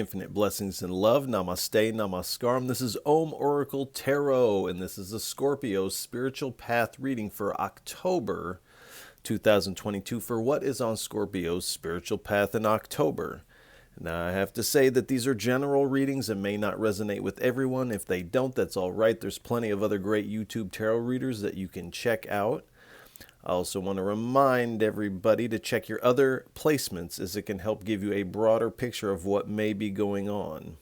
infinite blessings and love. Namaste, namaskaram. This is Om Oracle Tarot, and this is a Scorpio spiritual path reading for October 2022 for what is on Scorpio's spiritual path in October. Now, I have to say that these are general readings and may not resonate with everyone. If they don't, that's all right. There's plenty of other great YouTube tarot readers that you can check out. I also want to remind everybody to check your other placements, as it can help give you a broader picture of what may be going on.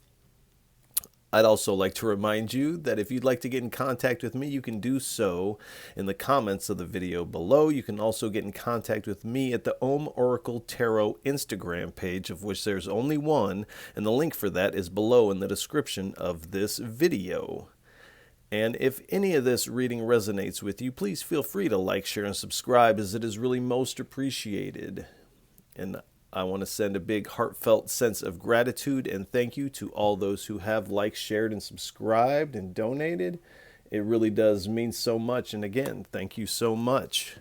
I'd also like to remind you that if you'd like to get in contact with me, you can do so in the comments of the video below. You can also get in contact with me at the Om Oracle Tarot Instagram page, of which there's only one, and the link for that is below in the description of this video. And if any of this reading resonates with you, please feel free to like, share, and subscribe, as it is really most appreciated. And I want to send a big heartfelt sense of gratitude and thank you to all those who have liked, shared, and subscribed and donated. It really does mean so much. And again, thank you so much.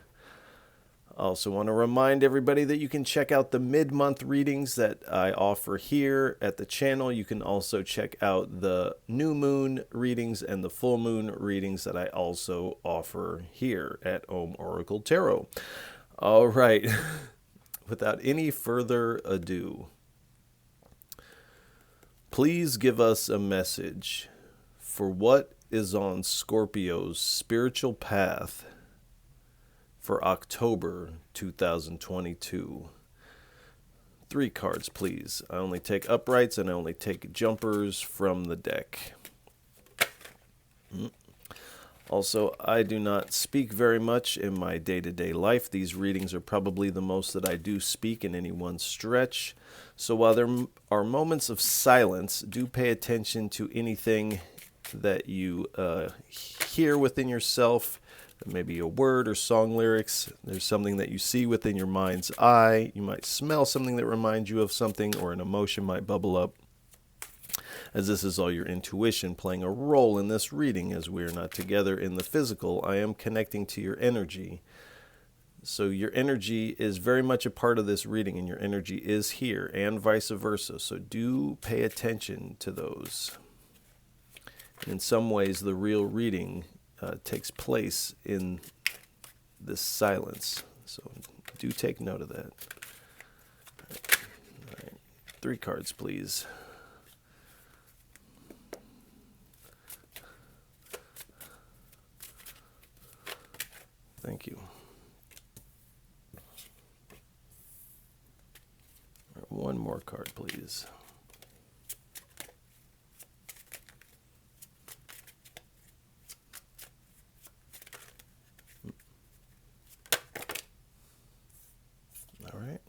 I also want to remind everybody that you can check out the mid-month readings that I offer here at the channel. You can also check out the new moon readings and the full moon readings that I also offer here at Om Oracle Tarot. All right. Without any further ado, please give us a message for what is on Scorpio's spiritual path for October 2022. 3 cards, please. I only take uprights and I only take jumpers from the deck. Also, I do not speak very much in my day-to-day life. These readings are probably the most that I do speak in any one stretch. So while there are moments of silence, do pay attention to anything that you hear within yourself. Maybe a word or song lyrics. There's something that you see within your mind's eye. You might smell something that reminds you of something, or an emotion might bubble up. As this is all your intuition playing a role in this reading, as we are not together in the physical, I am connecting to your energy. So your energy is very much a part of this reading, and your energy is here, and vice versa. So do pay attention to those. In some ways, the real reading takes place in this silence. So do take note of that. All right. 3 cards, please. Thank you. All right, 1 more card, please. All right.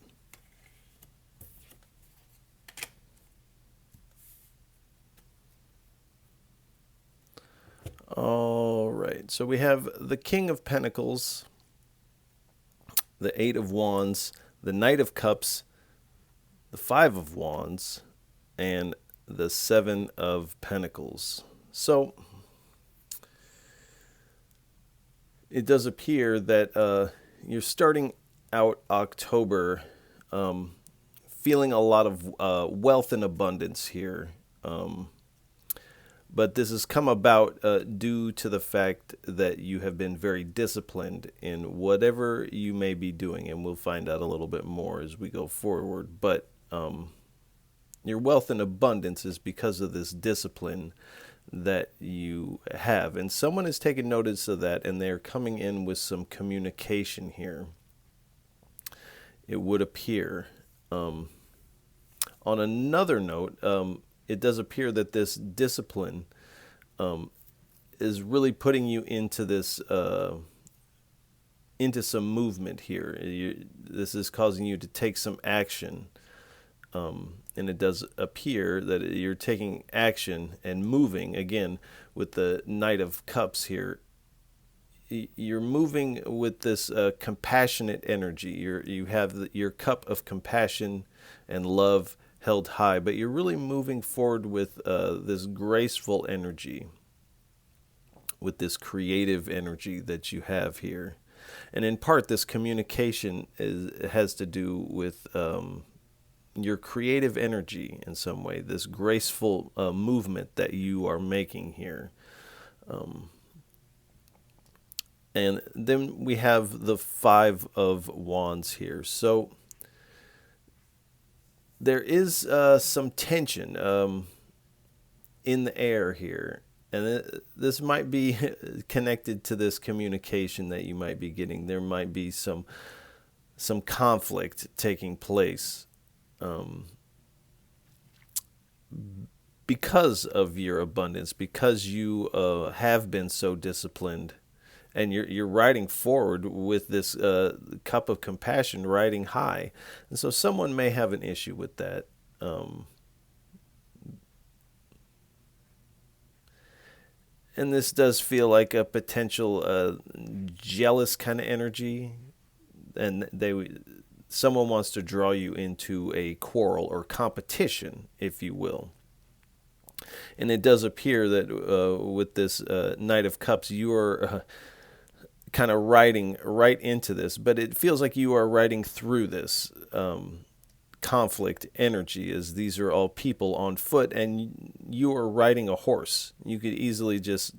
All right. So we have the King of Pentacles, the 8 of Wands, the Knight of Cups, the 5 of Wands, and the 7 of Pentacles. So it does appear that you're starting out October feeling a lot of wealth and abundance here. But this has come about due to the fact that you have been very disciplined in whatever you may be doing. And we'll find out a little bit more as we go forward. But your wealth and abundance is because of this discipline that you have. And someone has taken notice of that, and they're coming in with some communication here. It would appear. On another note, it does appear that this discipline is really putting you into this into some movement here. This is causing you to take some action, and it does appear that you're taking action and moving again with the Knight of Cups here. You're moving with this compassionate energy. You have your cup of compassion and love held high, but you're really moving forward with this graceful energy, with this creative energy that you have here. And in part, this communication has to do with your creative energy in some way, this graceful movement that you are making here. And then we have the Five of Wands here. So there is some tension in the air here. And this might be connected to this communication that you might be getting. There might be some conflict taking place because of your abundance, because you have been so disciplined, and you're riding forward with this cup of compassion riding high. And so someone may have an issue with that. And this does feel like a potential jealous kind of energy, and someone wants to draw you into a quarrel or competition, if you will. And it does appear that with this Knight of Cups, you are kind of riding right into this, but it feels like you are riding through this conflict energy, as these are all people on foot, and you are riding a horse. You could easily just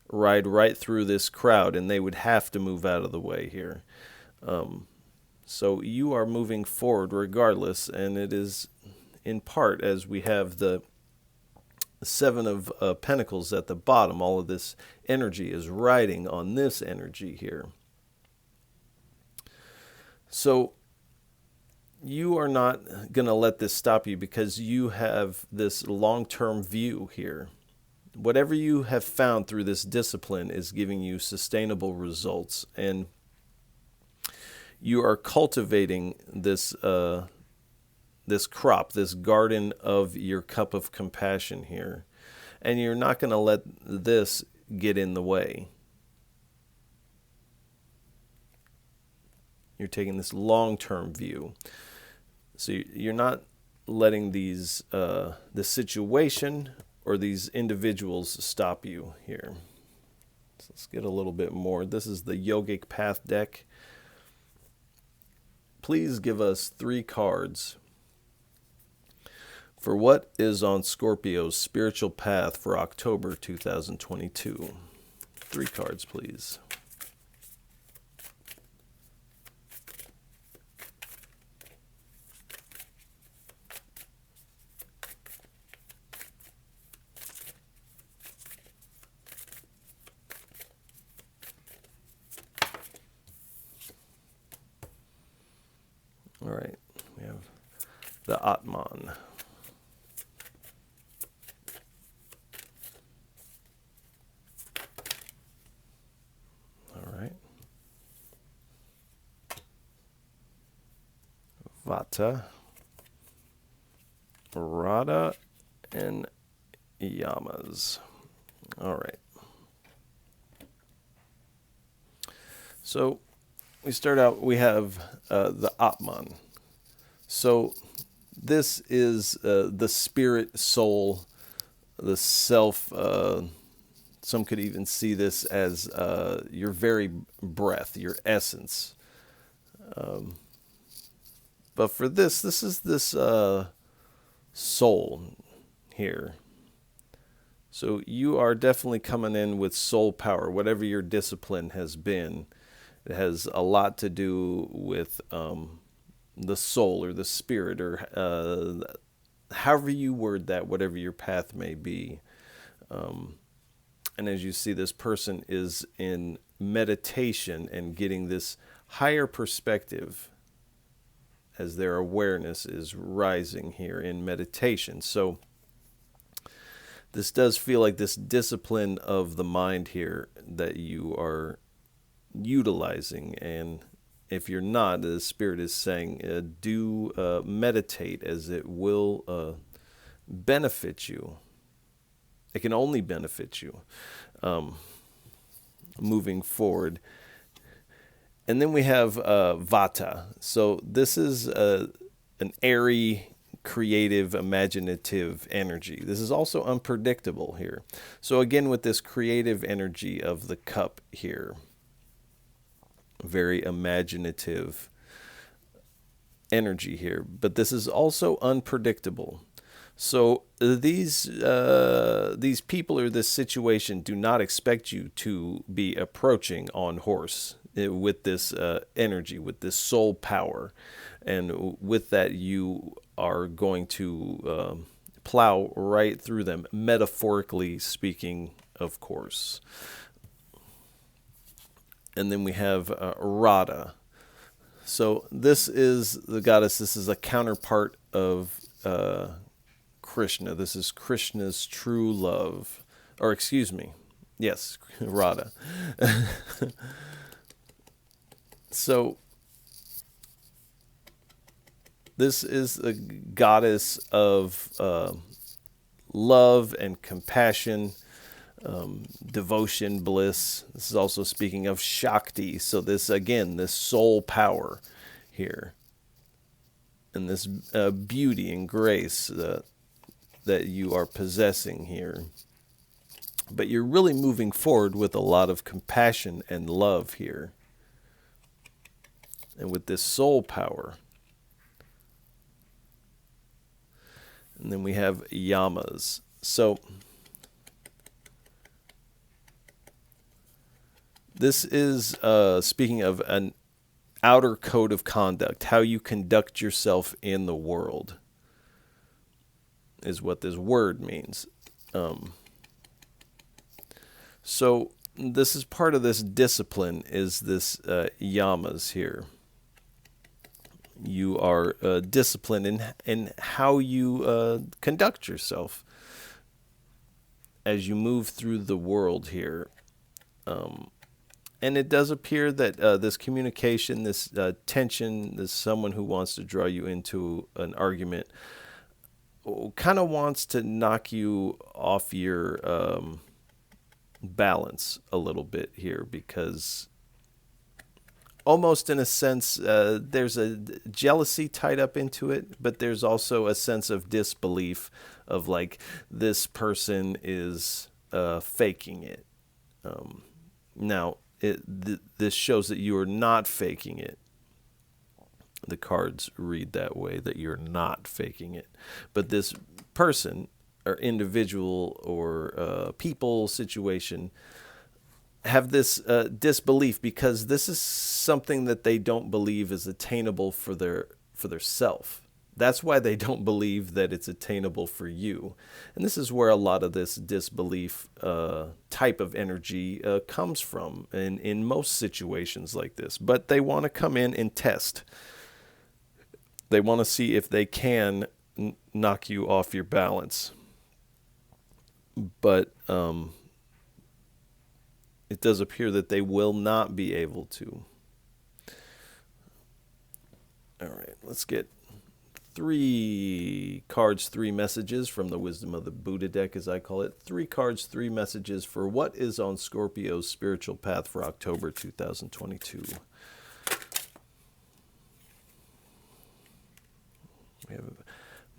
ride right through this crowd, and they would have to move out of the way here. So you are moving forward regardless, and it is in part, as we have the Seven of Pentacles at the bottom, all of this energy is riding on this energy here. So you are not going to let this stop you, because you have this long-term view here. Whatever you have found through this discipline is giving you sustainable results, and you are cultivating this this crop, this garden of your cup of compassion here, and you're not going to let this get in the way. You're taking this long-term view. So you're not letting these the situation or these individuals stop you here. So let's get a little bit more. This is the Yogic Path deck. Please give us 3 cards for what is on Scorpio's spiritual path for October 2022. 3 cards, please. All right, we have the Atman. All right. Vata, Radha, and Yamas. All right. So we start out, we have the Atman. So this is the spirit, soul, the self. Some could even see this as your very breath, your essence. But for this is this soul here. So you are definitely coming in with soul power, whatever your discipline has been. It has a lot to do with the soul or the spirit, or however you word that, whatever your path may be. And as you see, this person is in meditation and getting this higher perspective as their awareness is rising here in meditation. So this does feel like this discipline of the mind here that you are utilizing. And if you're not, the Spirit is saying, do meditate, as it will benefit you. It can only benefit you moving forward. And then we have Vata. So this is an airy, creative, imaginative energy. This is also unpredictable here. So again, with this creative energy of the cup here, very imaginative. energy here, but this is also unpredictable. So these people or this situation do not expect you to be approaching on horse with this energy, with this soul power, and with that you are going to plow right through them, metaphorically speaking, of course. And then we have Radha. So this is the goddess. This is a counterpart of Krishna. This is Krishna's true love. Or excuse me. Yes, Radha. So this is a goddess of love and compassion, devotion, bliss. This is also speaking of Shakti. So this, again, this soul power here. And this beauty and grace that you are possessing here. But you're really moving forward with a lot of compassion and love here. And with this soul power. And then we have yamas. So this is speaking of an outer code of conduct, how you conduct yourself in the world is what this word means. So this is part of this discipline, is this yamas here. You are disciplined in how you conduct yourself as you move through the world here. And it does appear that this communication, this tension, this someone who wants to draw you into an argument, kind of wants to knock you off your balance a little bit here, because almost in a sense there's a jealousy tied up into it, but there's also a sense of disbelief of like this person is faking it. Now, this shows that you are not faking it. The cards read that way, that you're not faking it. But this person or individual or people situation have this disbelief, because this is something that they don't believe is attainable for their self. That's why they don't believe that it's attainable for you. And this is where a lot of this disbelief type of energy comes from in most situations like this. But they want to come in and test. They want to see if they can knock you off your balance. But it does appear that they will not be able to. All right, let's get 3 cards, 3 messages from the Wisdom of the Buddha deck, as I call it. 3 cards, 3 messages for what is on Scorpio's spiritual path for October 2022. We have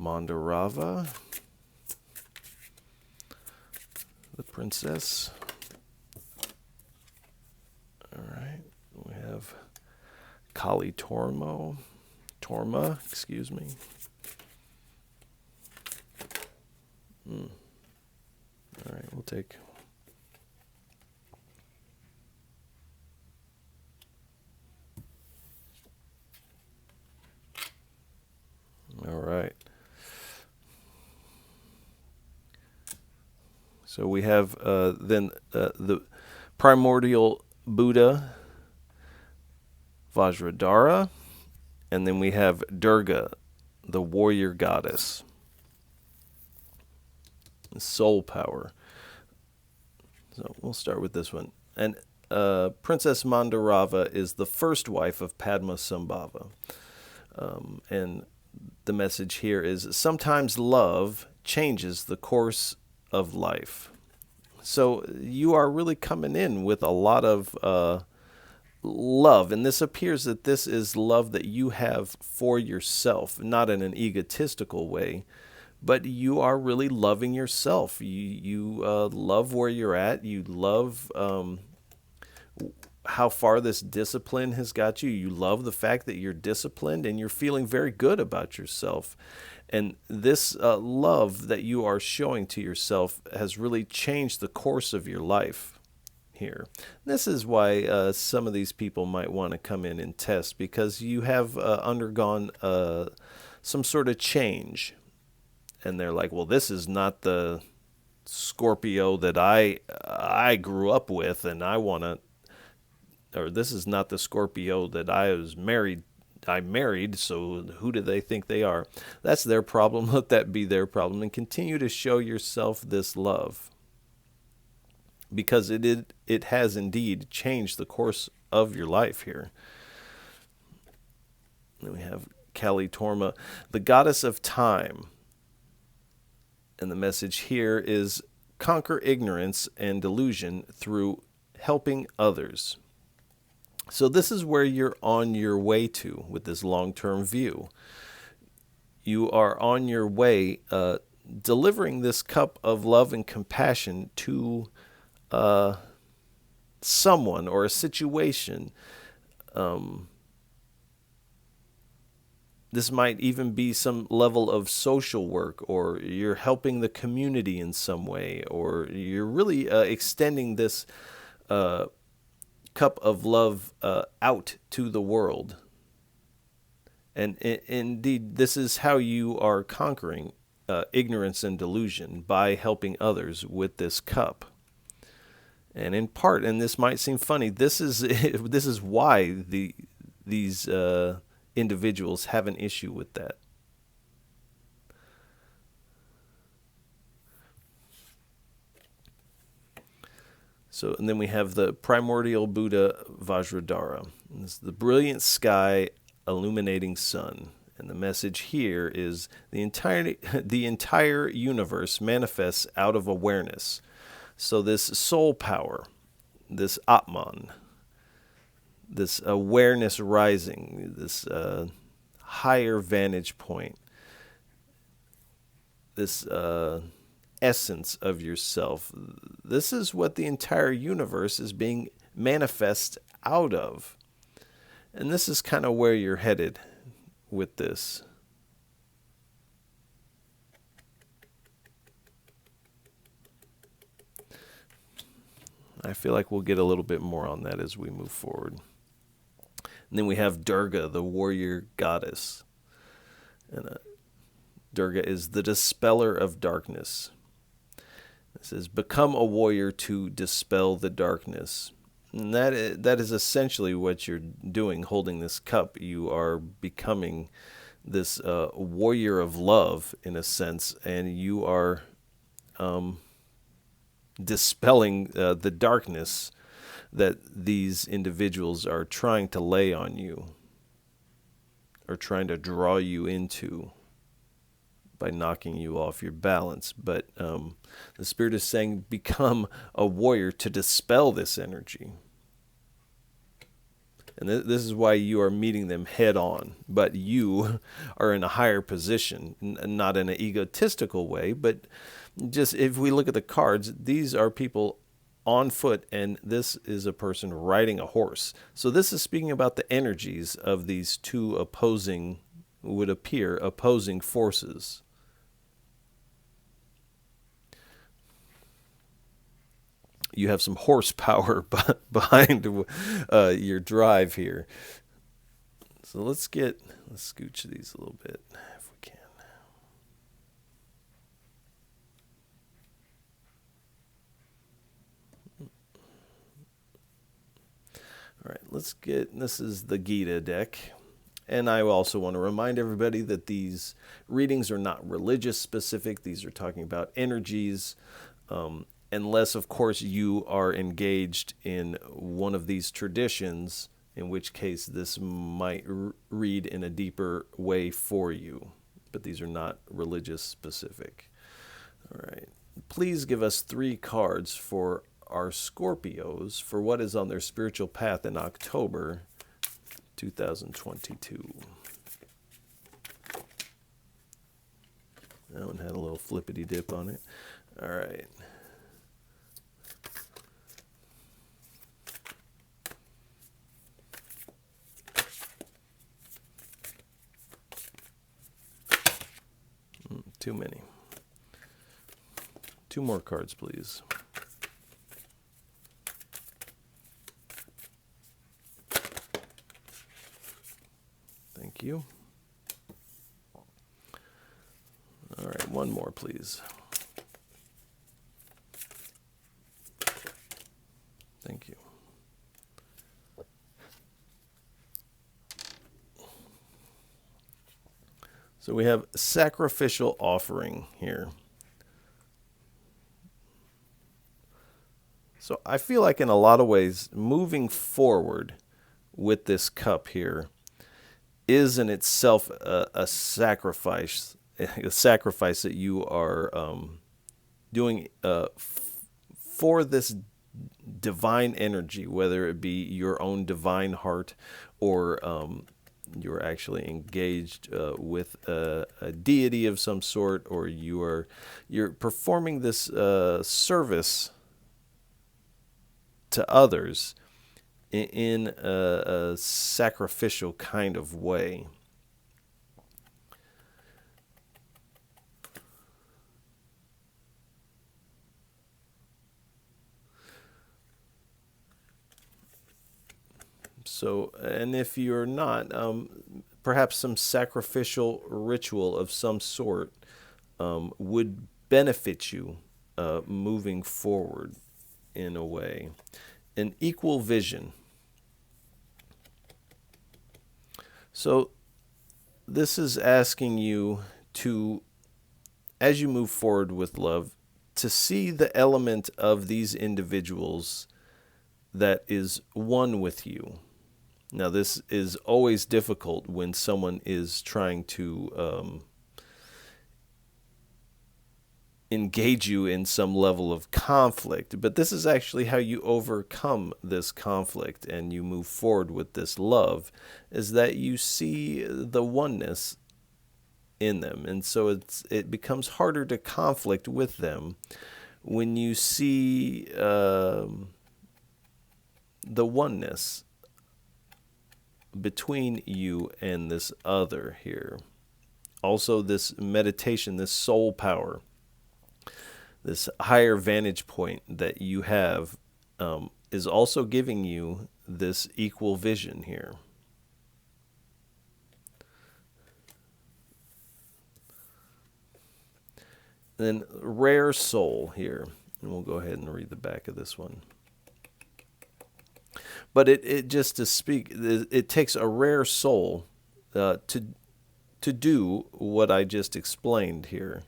Mandarava, the princess. All right, we have Kali Torma, excuse me. All right, we'll take. All right. So we have then the primordial Buddha, Vajradhara, and then we have Durga, the warrior goddess. Soul power. So we'll start with this one. And Princess Mandarava is the first wife of Padmasambhava. And the message here is, sometimes love changes the course of life. So you are really coming in with a lot of love, and this appears that this is love that you have for yourself, not in an egotistical way, but you are really loving yourself. You love where you're at. You love how far this discipline has got you. You love the fact that you're disciplined and you're feeling very good about yourself. And this love that you are showing to yourself has really changed the course of your life here. This is why some of these people might want to come in and test, because you have undergone some sort of change. And they're like, well, this is not the Scorpio that I grew up with, and I want to, or this is not the Scorpio that I married, so who do they think they are? That's their problem. Let that be their problem, and continue to show yourself this love, because it has indeed changed the course of your life here. Then we have Kali Torma, the goddess of time. And the message here is conquer ignorance and delusion through helping others. So this is where you're on your way to with this long-term view. You are on your way delivering this cup of love and compassion to someone or a situation. This might even be some level of social work, or you're helping the community in some way, or you're really extending this cup of love out to the world. And indeed, this is how you are conquering ignorance and delusion, by helping others with this cup. And in part, and this might seem funny, this is why these individuals have an issue with that. So, and then we have the primordial Buddha Vajradhara. This is the brilliant sky illuminating sun. And the message here is the entire universe manifests out of awareness. So this soul power, this Atman, this awareness rising, this higher vantage point, this essence of yourself. This is what the entire universe is being manifest out of. And this is kind of where you're headed with this. I feel like we'll get a little bit more on that as we move forward. And then we have Durga, the warrior goddess. And Durga is the dispeller of darkness. It says, become a warrior to dispel the darkness. And that is essentially what you're doing, holding this cup. You are becoming this warrior of love, in a sense, and you are dispelling the darkness that these individuals are trying to lay on you, or trying to draw you into by knocking you off your balance. But the Spirit is saying, become a warrior to dispel this energy. And this is why you are meeting them head on. But you are in a higher position, not in an egotistical way, but just if we look at the cards, these are people on foot, and this is a person riding a horse. So this is speaking about the energies of these two opposing, would appear, opposing forces. You have some horsepower behind your drive here. So let's scooch these a little bit if we can. All right, this is the Gita deck. And I also want to remind everybody that these readings are not religious specific. These are talking about energies. Unless, of course, you are engaged in one of these traditions, in which case this might read in a deeper way for you. But these are not religious specific. All right. Please give us 3 cards for our Scorpios for what is on their spiritual path in October 2022. That one had a little flippity dip on it. All right. too many. 2 more cards, please. Thank you. All right, 1 more, please. Thank you. So we have sacrificial offering here. So I feel like in a lot of ways, moving forward with this cup here is in itself a sacrifice that you are doing for this divine energy, whether it be your own divine heart or you're actually engaged with a deity of some sort, or you're performing this service to others in a sacrificial kind of way. So, and if you're not, perhaps some sacrificial ritual of some sort would benefit you moving forward in a way. An equal vision. So this is asking you to, as you move forward with love, to see the element of these individuals that is one with you. Now, this is always difficult when someone is trying to engage you in some level of conflict, but this is actually how you overcome this conflict and you move forward with this love, is that you see the oneness in them. And so it becomes harder to conflict with them when you see the oneness between you and this other here. Also, this meditation, this soul power, this higher vantage point that you have is also giving you this equal vision here. Then rare soul here, and we'll go ahead and read the back of this one. But it just to speak, it takes a rare soul to do what I just explained here.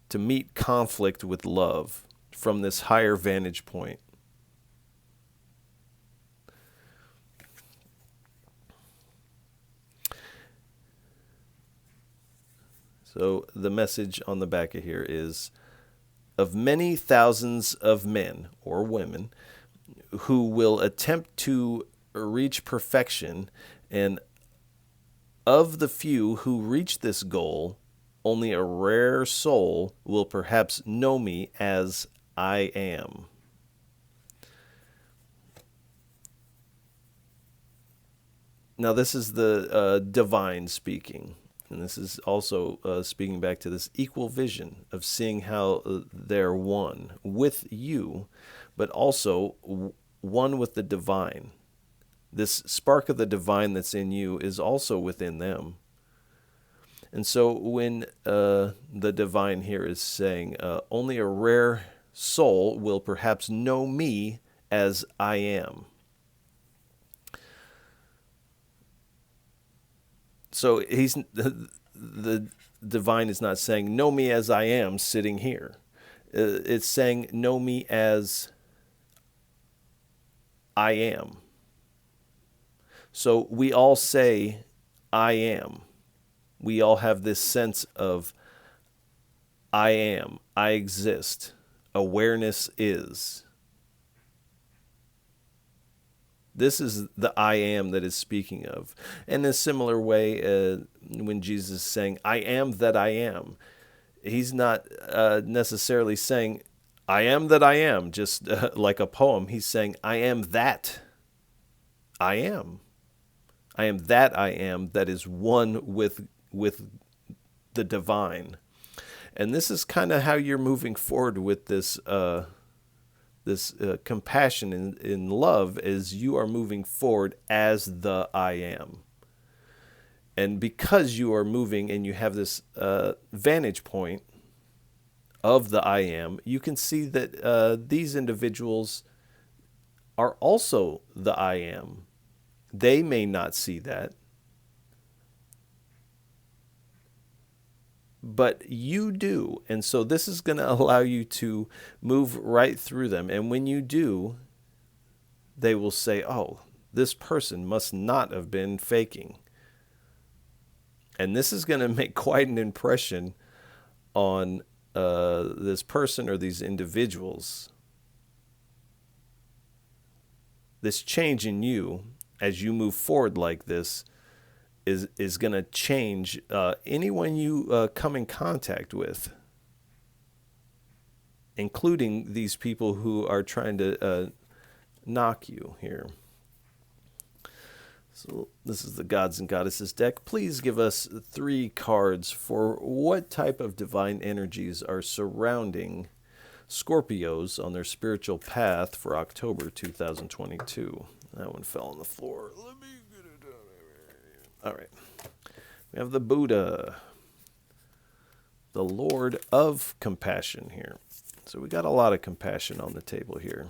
To meet conflict with love from this higher vantage point. So the message on the back of here is, of many thousands of men or women who will attempt to reach perfection, and of the few who reach this goal, only a rare soul will perhaps know me as I am. Now, this is the divine speaking. And this is also speaking back to this equal vision of seeing how they're one with you, but also one with the divine. This spark of the divine that's in you is also within them. And so when the divine here is saying, only a rare soul will perhaps know me as I am. So the divine is not saying, know me as I am sitting here. It's saying, know me as I am. So we all say, I am. We all have this sense of I am, I exist, awareness is. This is the I am that is speaking of. In a similar way, when Jesus is saying, I am that I am, he's not necessarily saying, I am that I am, just like a poem. He's saying, I am that I am. I am that I am that is one with the divine. And this is kind of how you're moving forward with this compassion in love, is you are moving forward as the I am. And because you are moving and you have this vantage point of the I am, you can see that these individuals are also the I am. They may not see that, but you do. And so this is going to allow you to move right through them. And when you do, they will say, oh, this person must not have been faking. And this is going to make quite an impression on this person or these individuals. This change in you as you move forward like this is going to change anyone you come in contact with, including these people who are trying to knock you here. So this is the Gods and Goddesses deck. Please give us 3 cards for what type of divine energies are surrounding Scorpios on their spiritual path for October 2022. That one fell on the floor. Let me get it down there. All right. We have the Buddha, the Lord of Compassion here. So we got a lot of compassion on the table here.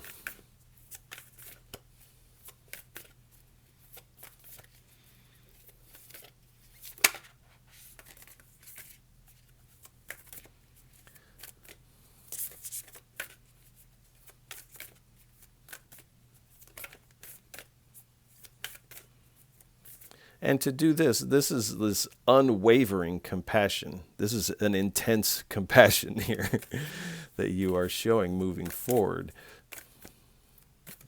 And to do this is this unwavering compassion. This is an intense compassion here that you are showing moving forward.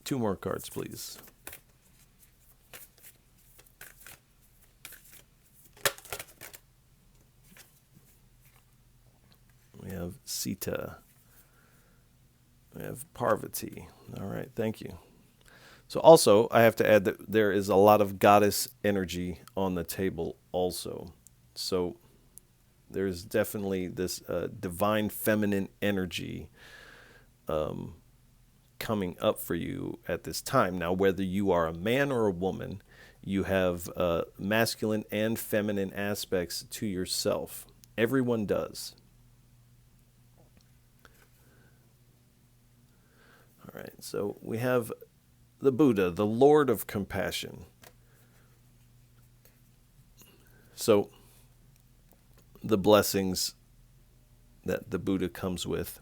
2 more cards, please. We have Sita. We have Parvati. All right, thank you. So also, I have to add that there is a lot of goddess energy on the table also. So there's definitely this divine feminine energy coming up for you at this time. Now, whether you are a man or a woman, you have masculine and feminine aspects to yourself. Everyone does. All right, so we have the Buddha, the Lord of Compassion. So the blessings that the Buddha comes with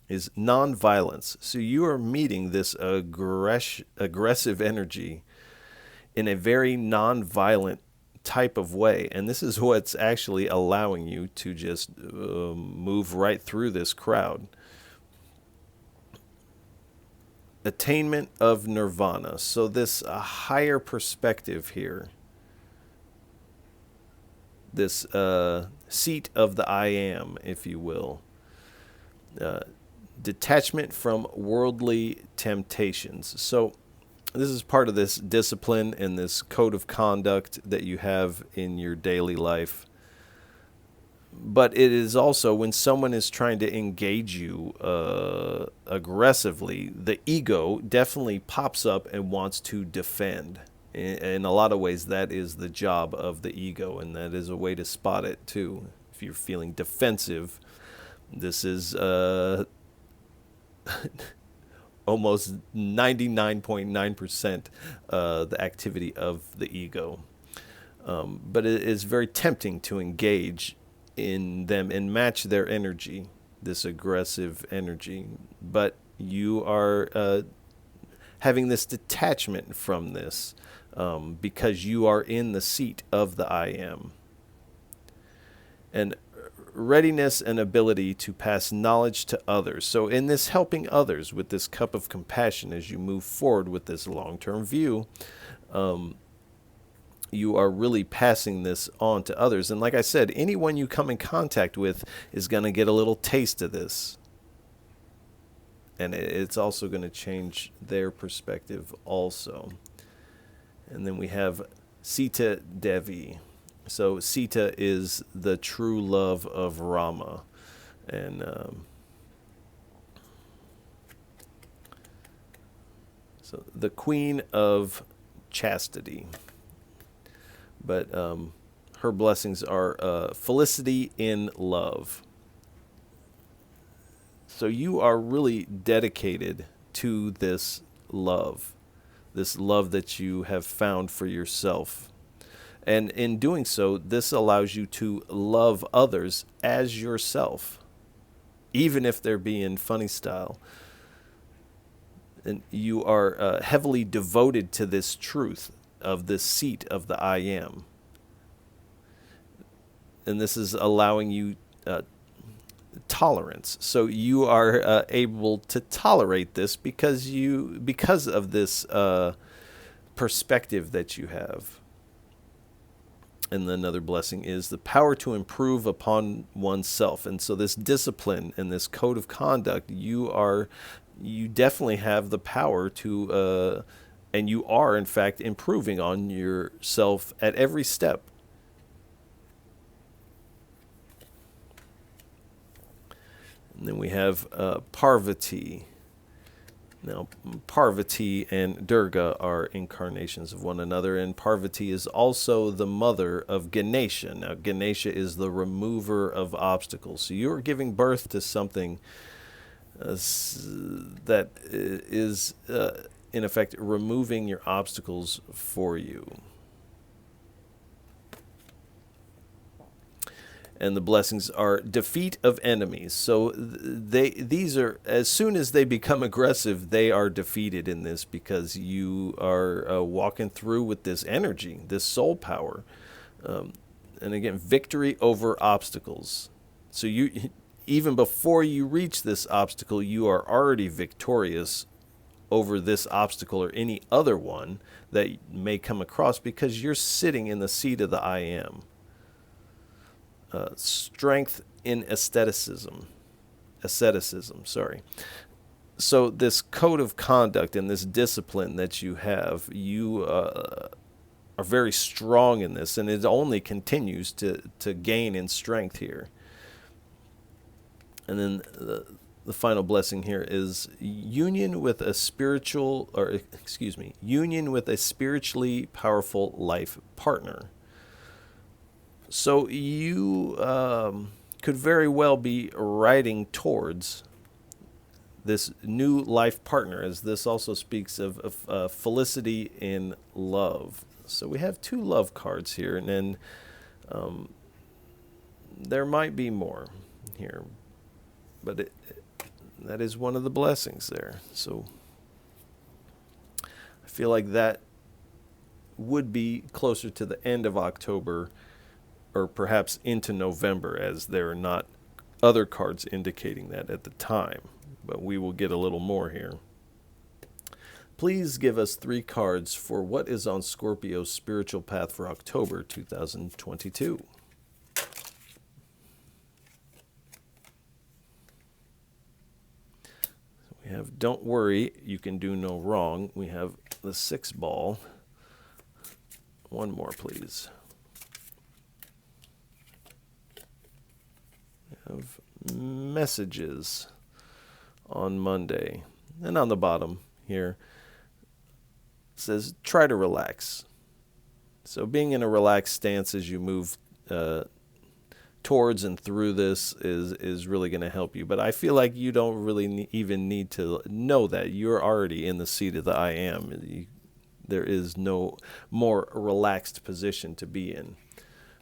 is non-violence. So you are meeting this aggressive energy in a very non-violent type of way. And this is what's actually allowing you to just move right through this crowd. Attainment of nirvana. So this higher perspective here, this seat of the I am, if you will, detachment from worldly temptations. So this is part of this discipline and this code of conduct that you have in your daily life. But it is also when someone is trying to engage you aggressively, the ego definitely pops up and wants to defend. In a lot of ways, that is the job of the ego, and that is a way to spot it too. If you're feeling defensive, this is almost 99.9% the activity of the ego. But it is very tempting to engage in them and match their energy, this aggressive energy. But you are having this detachment from this because you are in the seat of the I am. And readiness and ability to pass knowledge to others. So in this helping others with this cup of compassion as you move forward with this long-term view, you are really passing this on to others. And like I said, anyone you come in contact with is going to get a little taste of this. And it's also going to change their perspective also. And then we have Sita Devi, So Sita is the true love of Rama, and so the queen of chastity. But her blessings are felicity in love. So you are really dedicated to this love that you have found for yourself. And in doing so, this allows you to love others as yourself, even if they're being funny style. And you are heavily devoted to this truth of this seat of the I am. And this is allowing you tolerance. So you are able to tolerate this because of this perspective that you have. And another blessing is the power to improve upon oneself. And so this discipline and this code of conduct, you definitely have the power to, and you are in fact improving on yourself at every step. And then we have Parvati. Now, Parvati and Durga are incarnations of one another, and Parvati is also the mother of Ganesha. Now, Ganesha is the remover of obstacles. So you're giving birth to something that is, in effect, removing your obstacles for you. And the blessings are defeat of enemies. So these are, as soon as they become aggressive, they are defeated in this because you are walking through with this energy, this soul power. And again, victory over obstacles. So you, even before you reach this obstacle, you are already victorious over this obstacle or any other one that may come across because you're sitting in the seat of the I am. Strength in asceticism. So this code of conduct and this discipline that you have, you are very strong in this, and it only continues to gain in strength here. And then the final blessing here is union with a spiritually powerful life partner. So you could very well be riding towards this new life partner, as this also speaks of felicity in love. So we have 2 love cards here, and then there might be more here, but that is one of the blessings there. So I feel like that would be closer to the end of October, or perhaps into November, as there are not other cards indicating that at the time. But we will get a little more here. Please give us 3 cards for what is on Scorpio's spiritual path for October 2022. We have Don't Worry, You Can Do No Wrong. We have the 6 ball. One more, please. Of messages on Monday. And on the bottom here it says try to relax. So being in a relaxed stance as you move towards and through this is really going to help you. But I feel like you don't really even need to know that. You're already in the seat of the I am. There is no more relaxed position to be in.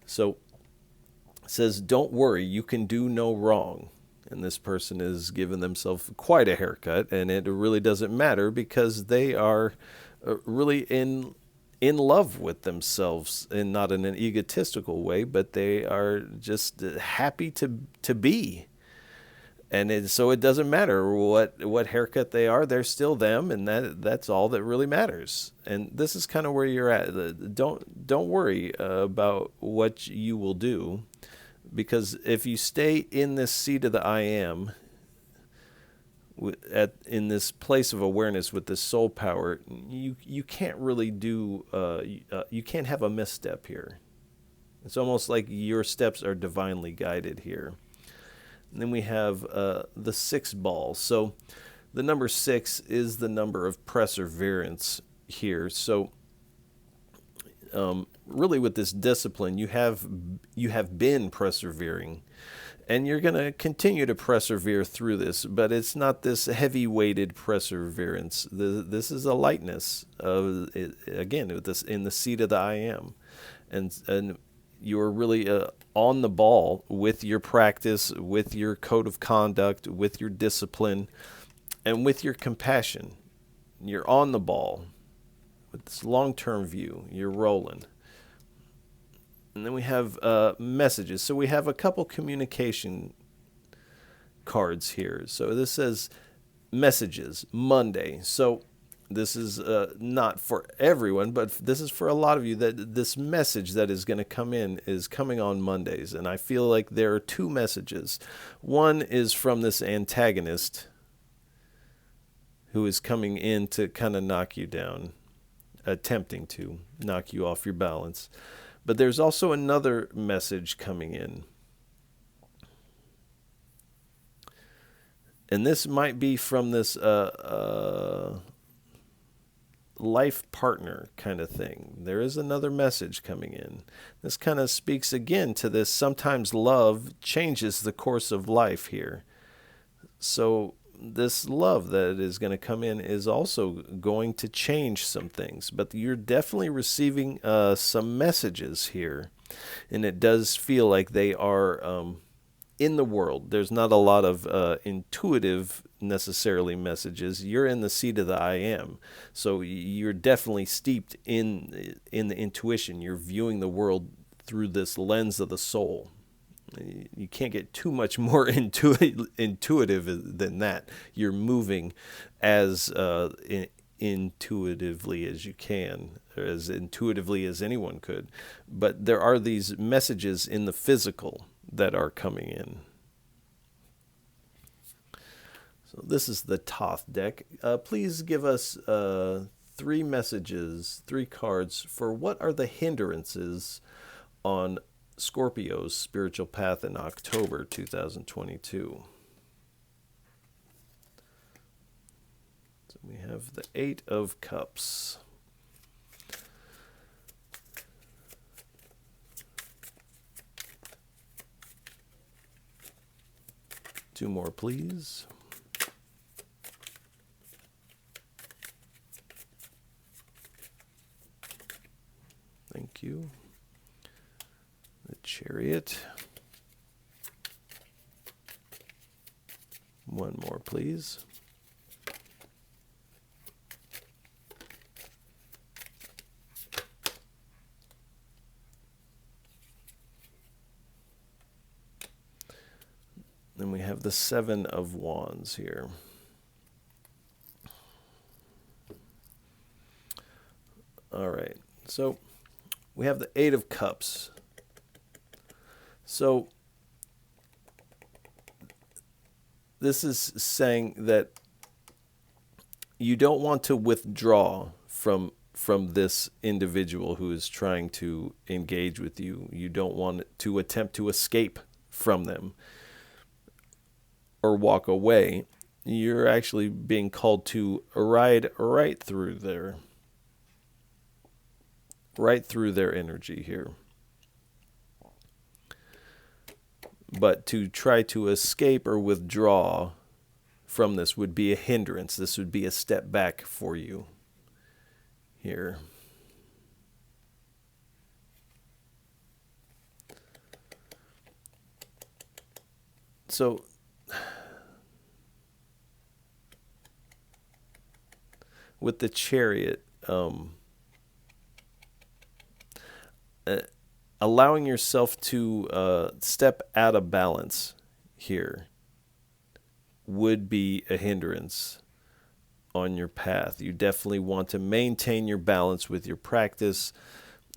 So says, don't worry, you can do no wrong. And this person is giving themselves quite a haircut, and it really doesn't matter because they are really in love with themselves, and not in an egotistical way, but they are just happy to be. And so it doesn't matter what haircut they are, they're still them, and that's all that really matters. And this is kind of where you're at. Don't worry about what you will do. Because if you stay in this seat of the I am, in this place of awareness with this soul power, you can't really do, you can't have a misstep here. It's almost like your steps are divinely guided here. And then we have the 6 ball. So the number 6 is the number of perseverance here. So really, with this discipline, you have been persevering, and you're going to continue to persevere through this. But it's not this heavy-weighted perseverance. This is a lightness of, again, with this in the seat of the I am, and you're really on the ball with your practice, with your code of conduct, with your discipline, and with your compassion. You're on the ball with this long-term view. You're rolling. And then we have messages. So we have a couple communication cards here. So this says messages, Monday. So this is not for everyone, but this is for a lot of you, that this message that is going to come in is coming on Mondays. And I feel like there are 2 messages. One is from this antagonist who is coming in to kind of knock you down, attempting to knock you off your balance. But there's also another message coming in. And this might be from this life partner kind of thing. There is another message coming in. This kind of speaks again to this. Sometimes love changes the course of life here. So this love that is going to come in is also going to change some things. But you're definitely receiving some messages here. And it does feel like they are in the world. There's not a lot of intuitive necessarily messages. You're in the seat of the I am. So you're definitely steeped in the intuition. You're viewing the world through this lens of the soul. You can't get too much more intuitive than that. You're moving as intuitively as you can, or as intuitively as anyone could. But there are these messages in the physical that are coming in. So this is the Thoth deck. Please give us 3 messages, 3 cards for what are the hindrances on Scorpio's spiritual path in October 2022. So we have the 8 of Cups. Two more, please. Thank you. The Chariot. One more, please. Then we have the 7 of Wands here. All right. So we have the 8 of Cups. So this is saying that you don't want to withdraw from this individual who is trying to engage with you. You don't want to attempt to escape from them or walk away. You're actually being called to ride right through their energy here. But to try to escape or withdraw from this would be a hindrance. This would be a step back for you here. So with the Chariot, allowing yourself to step out of balance here would be a hindrance on your path. You definitely want to maintain your balance with your practice,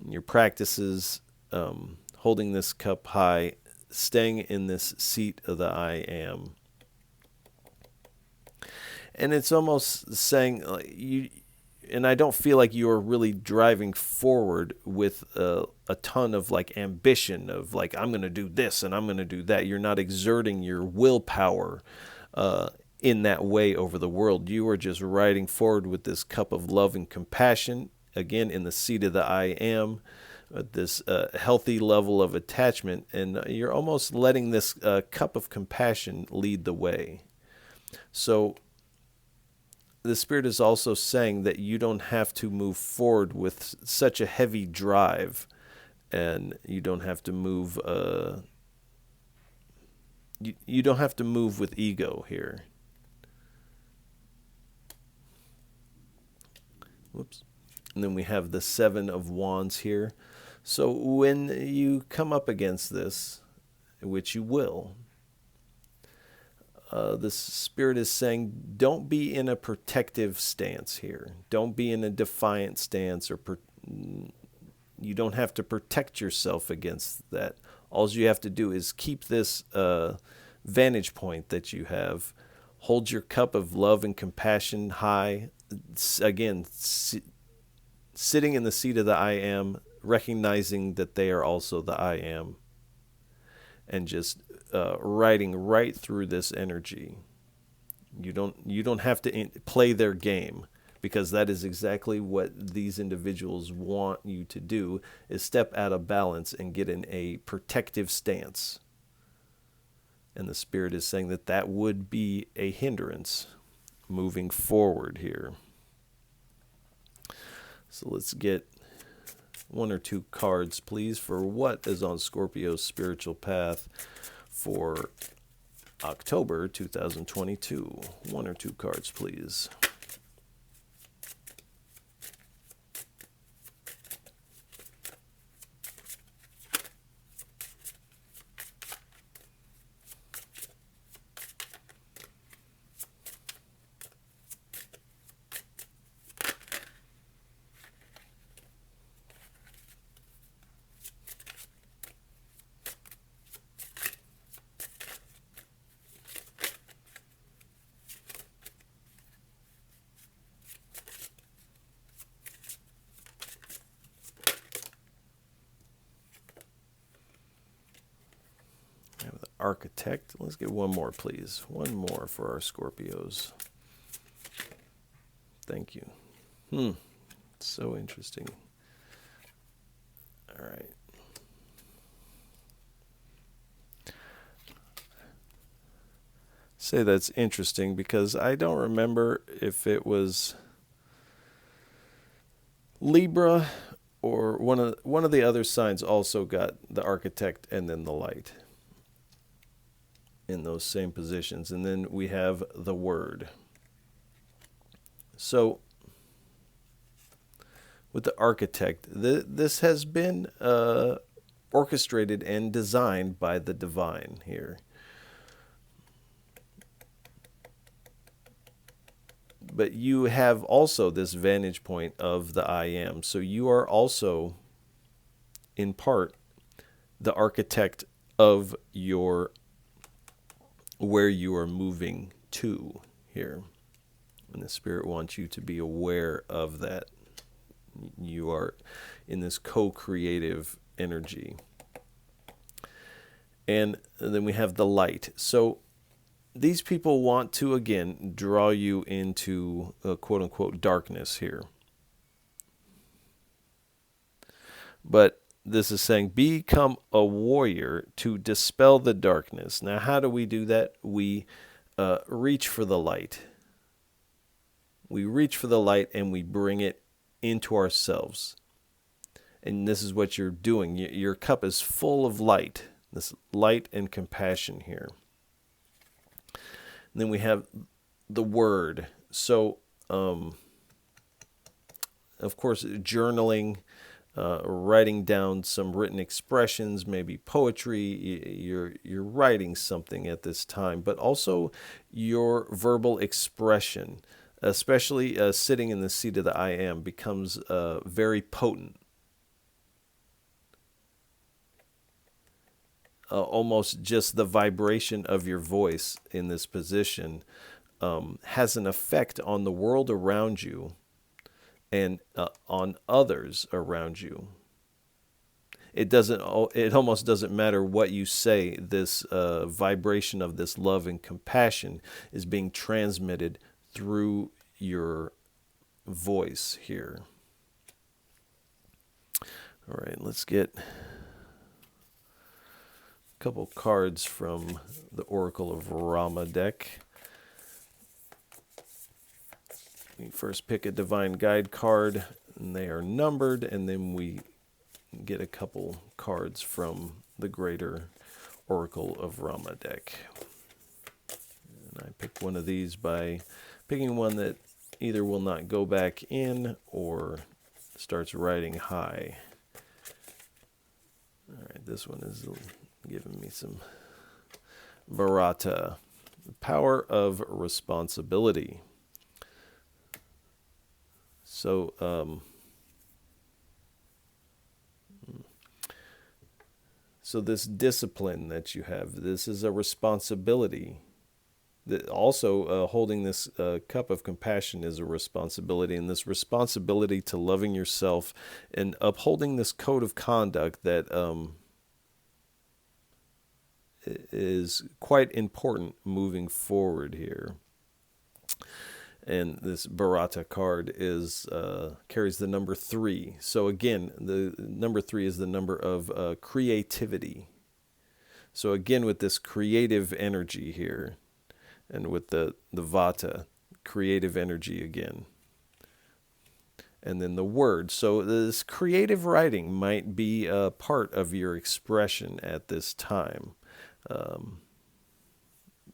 your practices, holding this cup high, staying in this seat of the I am. And it's almost saying and I don't feel like you're really driving forward with a ton of like ambition of like, I'm going to do this and I'm going to do that. You're not exerting your willpower in that way over the world. You are just riding forward with this cup of love and compassion, again, in the seat of the I am, this healthy level of attachment, and you're almost letting this cup of compassion lead the way. So the Spirit is also saying that you don't have to move forward with such a heavy drive, and you don't have to move you don't have to move with ego here. Whoops. And then we have the Seven of Wands here. So when you come up against this, which you will, the Spirit is saying, don't be in a protective stance here. Don't be in a defiant stance, or you don't have to protect yourself against that. All you have to do is keep this vantage point that you have. Hold your cup of love and compassion high. Again, sitting in the seat of the I am, recognizing that they are also the I am, and just riding right through this energy. You don't have to play their game, because that is exactly what these individuals want you to do, is step out of balance and get in a protective stance. And the Spirit is saying that that would be a hindrance moving forward here. So let's get one or two cards, please, for what is on Scorpio's spiritual path for October 2022. One or two cards, please. Architect. Let's get one more, please. One more for our Scorpios. Thank you. So interesting. All right. Say that's interesting because I don't remember if it was Libra or one of the other signs also got the Architect and then the Light in those same positions. And then we have the Word. So with the Architect, this has been orchestrated and designed by the divine here. But you have also this vantage point of the I am. So you are also, in part, the architect of your where you are moving to here. And the Spirit wants you to be aware of that. You are in this co-creative energy. And then we have the light. So these people want to, again, draw you into quote-unquote darkness here. But this is saying, become a warrior to dispel the darkness. Now, how do we do that? We reach for the light. We reach for the light and we bring it into ourselves. And this is what you're doing. Your cup is full of light, this light and compassion here. And then we have the Word. So, of course, journaling, writing down some written expressions, maybe poetry. You're writing something at this time, but also your verbal expression, especially sitting in the seat of the I am, becomes very potent. Almost just the vibration of your voice in this position has an effect on the world around you and on others around you. It almost doesn't matter what you say. This vibration of this love and compassion is being transmitted through your voice here. All right, let's get a couple cards from the Oracle of Rama deck. We first pick a Divine Guide card, and they are numbered, and then we get a couple cards from the Greater Oracle of Rama deck. And I pick one of these by picking one that either will not go back in or starts riding high. All right, this one is giving me some Bharata, the power of responsibility. So, so this discipline that you have, this is a responsibility. That also, holding this cup of compassion is a responsibility, and this responsibility to loving yourself and upholding this code of conduct that is quite important moving forward here. And this Bharata card is carries the number 3. So again, the number 3 is the number of creativity. So again, with this creative energy here, and with the Vata, creative energy again. And then the word. So this creative writing might be a part of your expression at this time.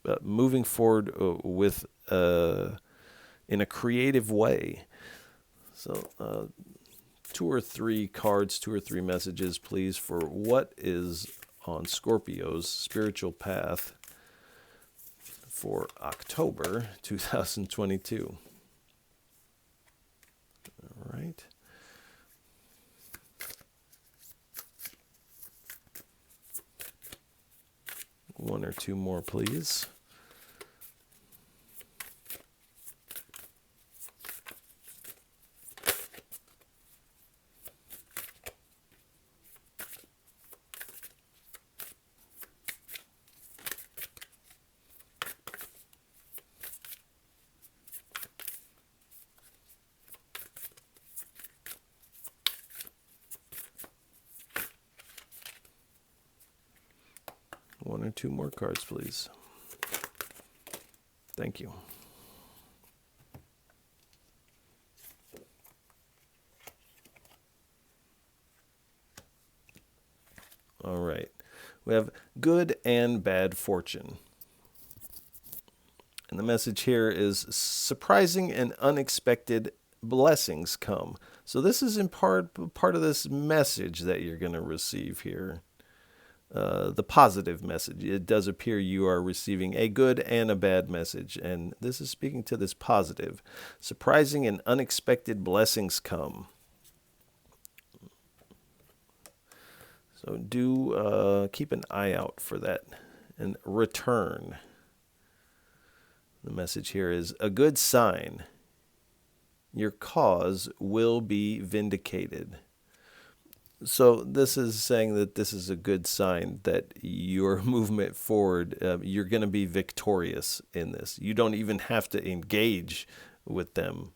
But moving forward with in a creative way. So 2 or 3 cards, 2 or 3 messages, please, for what is on Scorpio's spiritual path for October 2022. All right. One or two more, please. One or two more cards, please. Thank you. All right. We have good and bad fortune. And the message here is surprising and unexpected blessings come. So this is in part of this message that you're going to receive here. The positive message. It does appear you are receiving a good and a bad message, and this is speaking to this positive. Surprising and unexpected blessings come. So do keep an eye out for that. And return. The message here is a good sign. Your cause will be vindicated. So this is saying that this is a good sign that your movement forward, you're going to be victorious in this. You don't even have to engage with them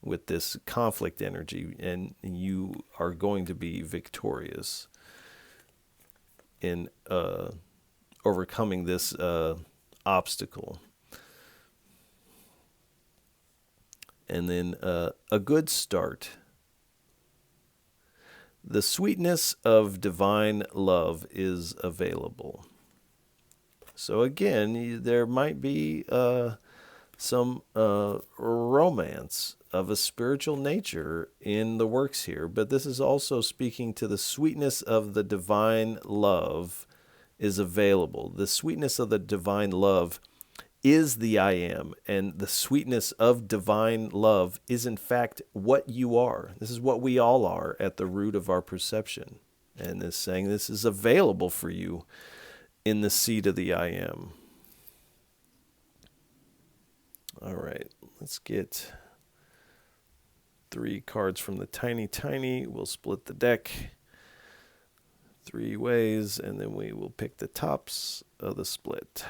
with this conflict energy, and you are going to be victorious in overcoming this obstacle. And then a good start. The sweetness of divine love is available. So again, there might be some romance of a spiritual nature in the works here, but this is also speaking to the sweetness of the divine love is available. The sweetness of the divine love is the I am, and the sweetness of divine love is in fact what you are. This is what we all are at the root of our perception. And is saying this is available for you in the seed of the I am. All right, let's get 3 cards from the tiny. We'll split the deck 3 ways, and then we will pick the tops of the split.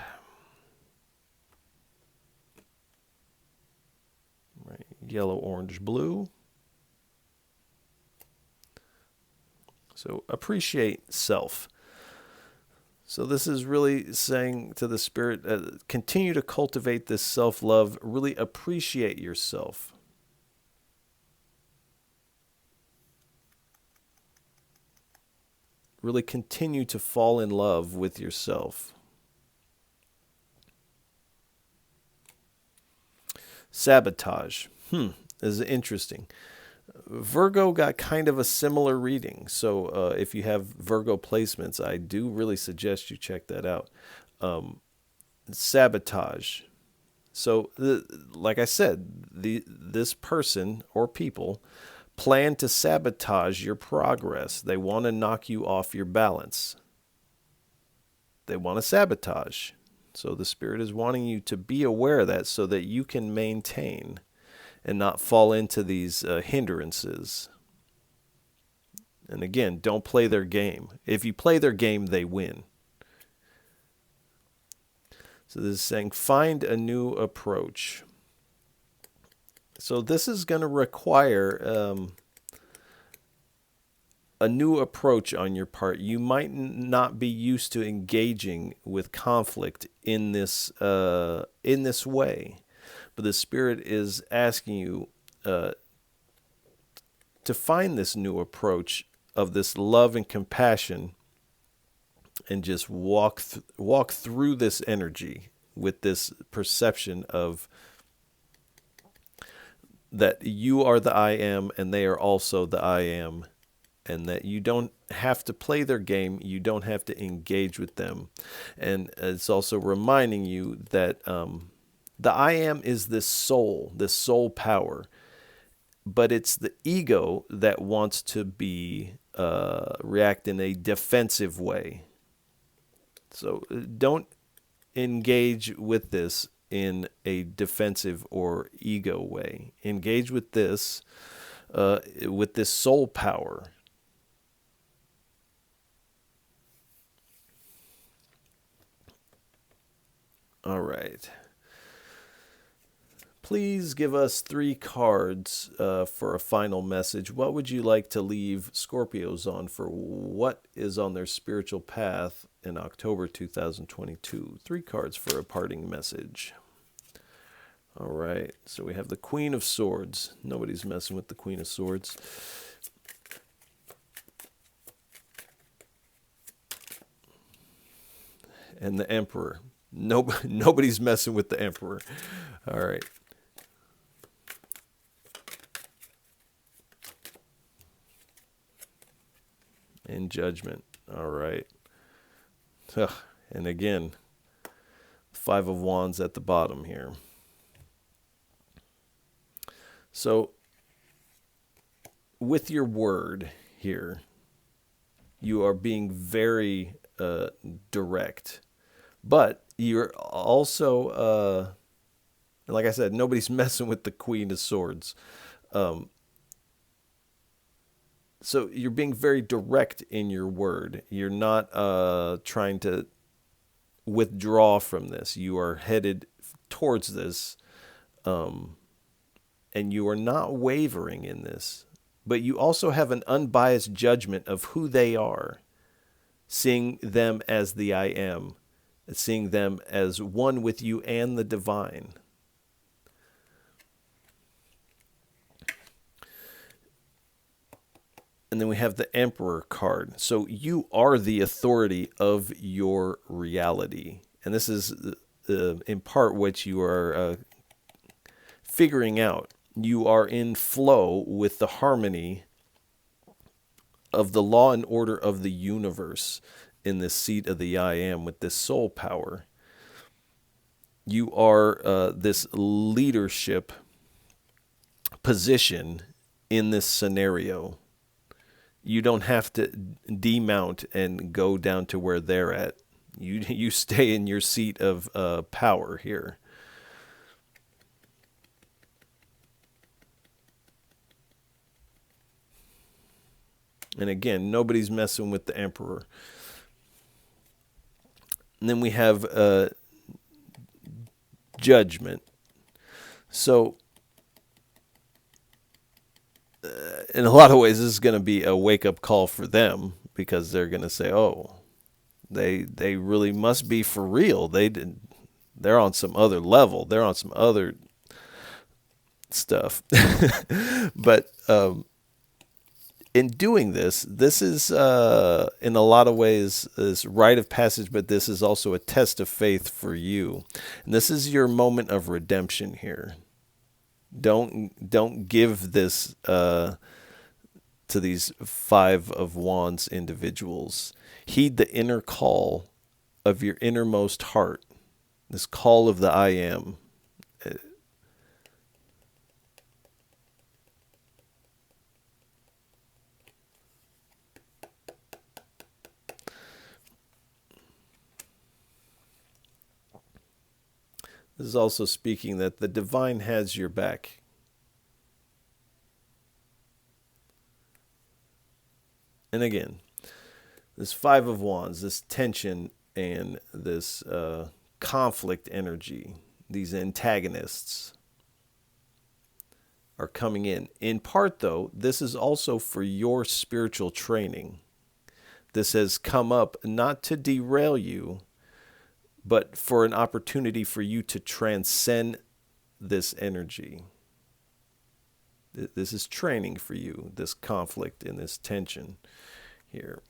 Right. Yellow, orange, blue. So appreciate self. So this is really saying to the spirit, continue to cultivate this self-love, really appreciate yourself. Really continue to fall in love with yourself. Sabotage. This is interesting. Virgo got kind of a similar reading. So if you have Virgo placements, I do really suggest you check that out. Sabotage. So like I said, this person or people plan to sabotage your progress. They want to knock you off your balance. They want to sabotage. So the spirit is wanting you to be aware of that so that you can maintain and not fall into these hindrances. And again, don't play their game. If you play their game, they win. So this is saying, find a new approach. So this is going to require a new approach on your part. You might not be used to engaging with conflict in this way. But the Spirit is asking you to find this new approach of this love and compassion, and just walk through this energy with this perception of that you are the I am and they are also the I am, and that you don't have to play their game, you don't have to engage with them. And it's also reminding you that the I am is this soul power, but it's the ego that wants to be react in a defensive way. So don't engage with this in a defensive or ego way. Engage with this soul power. All right. Please give us 3 cards for a final message. What would you like to leave Scorpios on for what is on their spiritual path in October 2022? 3 cards for a parting message. All right. So we have the Queen of Swords. Nobody's messing with the Queen of Swords. And the Emperor. Nobody's messing with the Emperor. All right. In Judgment. All right. And again, 5 of Wands at the bottom here. So with your word here, you are being very direct, but you're also, like I said, nobody's messing with the Queen of Swords. So you're being very direct in your word. You're not trying to withdraw from this. You are headed towards this, and you are not wavering in this. But you also have an unbiased judgment of who they are, seeing them as the I am, seeing them as one with you and the divine. And then we have the Emperor card. So you are the authority of your reality. And this is in part what you are figuring out. You are in flow with the harmony of the law and order of the universe in this seat of the I am with this soul power. You are this leadership position in this scenario. You don't have to demount and go down to where they're at. You stay in your seat of power here. And again, nobody's messing with the emperor. And then we have judgment. So in a lot of ways, this is going to be a wake-up call for them, because they're going to say, oh, they really must be for real. They're on some other level. They're on some other stuff. But in doing this is in a lot of ways this rite of passage, but this is also a test of faith for you. And this is your moment of redemption here. Don't give this to these Five of Wands individuals. Heed the inner call of your innermost heart, this call of the I am. This is also speaking that the divine has your back. And again, this Five of Wands, this tension and this conflict energy, these antagonists are coming in. In part, though, this is also for your spiritual training. This has come up not to derail you, but for an opportunity for you to transcend this energy. This is training for you, this conflict and this tension here.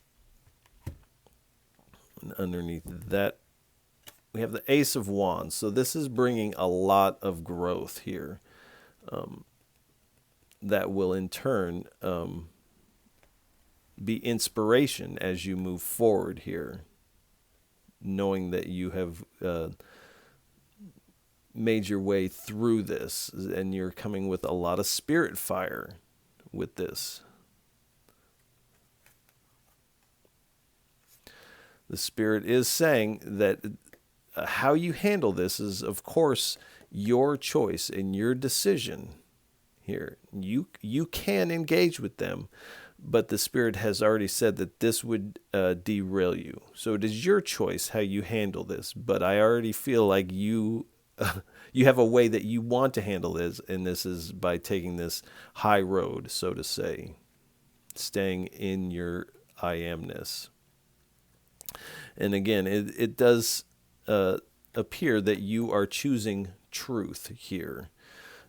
And underneath that, we have the Ace of Wands. So this is bringing a lot of growth here that will in turn be inspiration as you move forward here, knowing that you have made your way through this, and you're coming with a lot of spirit fire with this. The Spirit is saying that how you handle this is, of course, your choice and your decision here. You can engage with them, but the Spirit has already said that this would derail you. So it is your choice how you handle this, but I already feel like you have a way that you want to handle this, and this is by taking this high road, so to say, staying in your I amness. And again, it does appear that you are choosing truth here.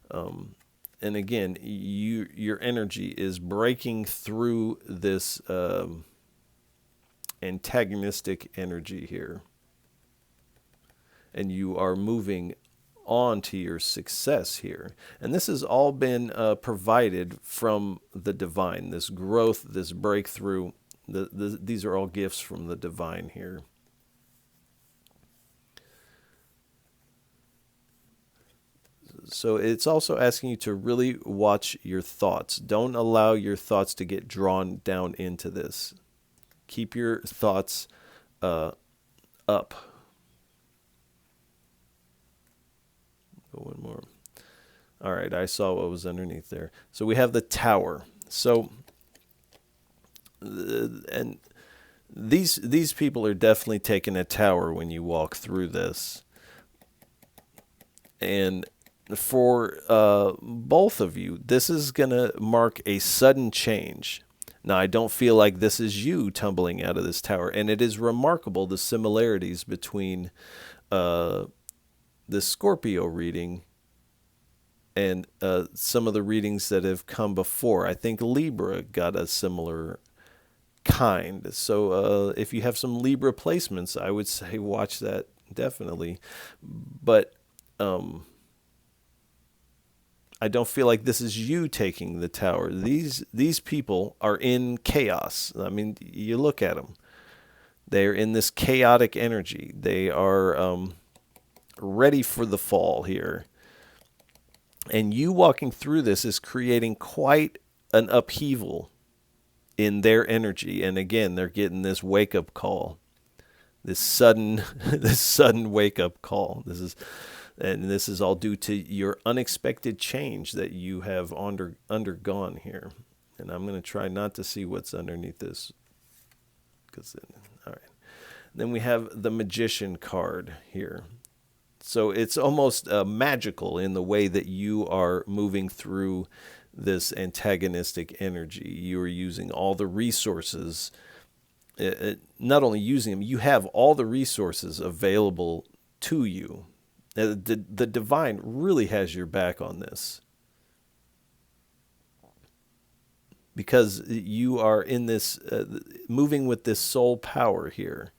And again, your energy is breaking through this antagonistic energy here. And you are moving on to your success here. And this has all been provided from the divine, this growth, this breakthrough. These are all gifts from the divine here. So it's also asking you to really watch your thoughts. Don't allow your thoughts to get drawn down into this. Keep your thoughts up. Go one more. All right, I saw what was underneath there. So we have the Tower. So, and these people are definitely taking a tower when you walk through this. And for both of you, this is going to mark a sudden change. Now, I don't feel like this is you tumbling out of this tower. And it is remarkable, the similarities between the Scorpio reading and some of the readings that have come before. I think Libra got a similar kind. So if you have some Libra placements, I would say watch that definitely. But I don't feel like this is you taking the tower. These people are in chaos. I mean, you look at them. They're in this chaotic energy. They are ready for the fall here. And you walking through this is creating quite an upheaval in their energy. And again, they're getting this wake-up call. This sudden wake-up call. This is all due to your unexpected change that you have undergone here. And I'm going to try not to see what's underneath this. All right. Then we have the Magician card here. So it's almost magical in the way that you are moving through this antagonistic energy. You are using all the resources, not only using them, you have all the resources available to you. The divine really has your back on this, because you are in this, moving with this soul power here.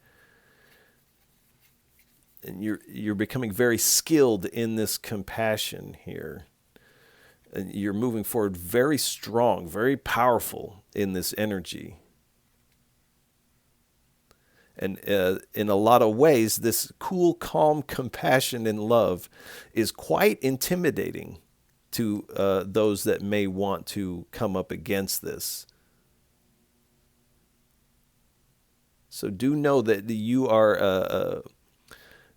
And you're becoming very skilled in this compassion here. And you're moving forward very strong, very powerful in this energy. And in a lot of ways, this cool, calm compassion and love is quite intimidating to those that may want to come up against this. So do know that you are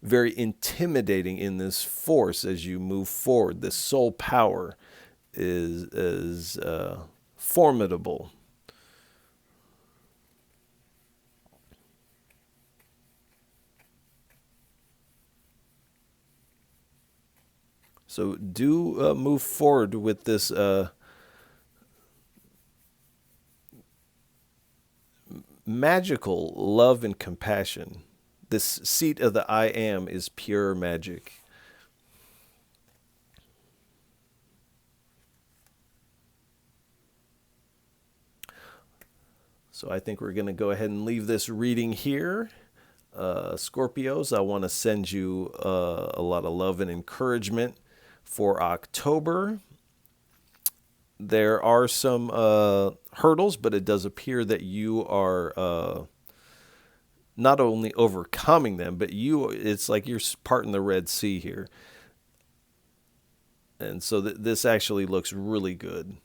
very intimidating in this force as you move forward. This soul power is formidable. So do move forward with this magical love and compassion. This seat of the I Am is pure magic. So I think we're going to go ahead and leave this reading here. Scorpios, I want to send you a lot of love and encouragement for October. There are some hurdles, but it does appear that you are not only overcoming them, but it's like you're parting the Red Sea here. And so this actually looks really good.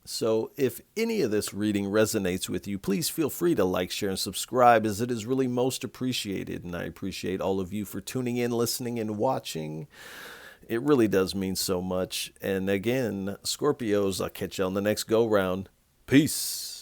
So if any of this reading resonates with you, please feel free to like, share, and subscribe, as it is really most appreciated. And I appreciate all of you for tuning in, listening, and watching. It really does mean so much. And again, Scorpios, I'll catch you on the next go-round. Peace.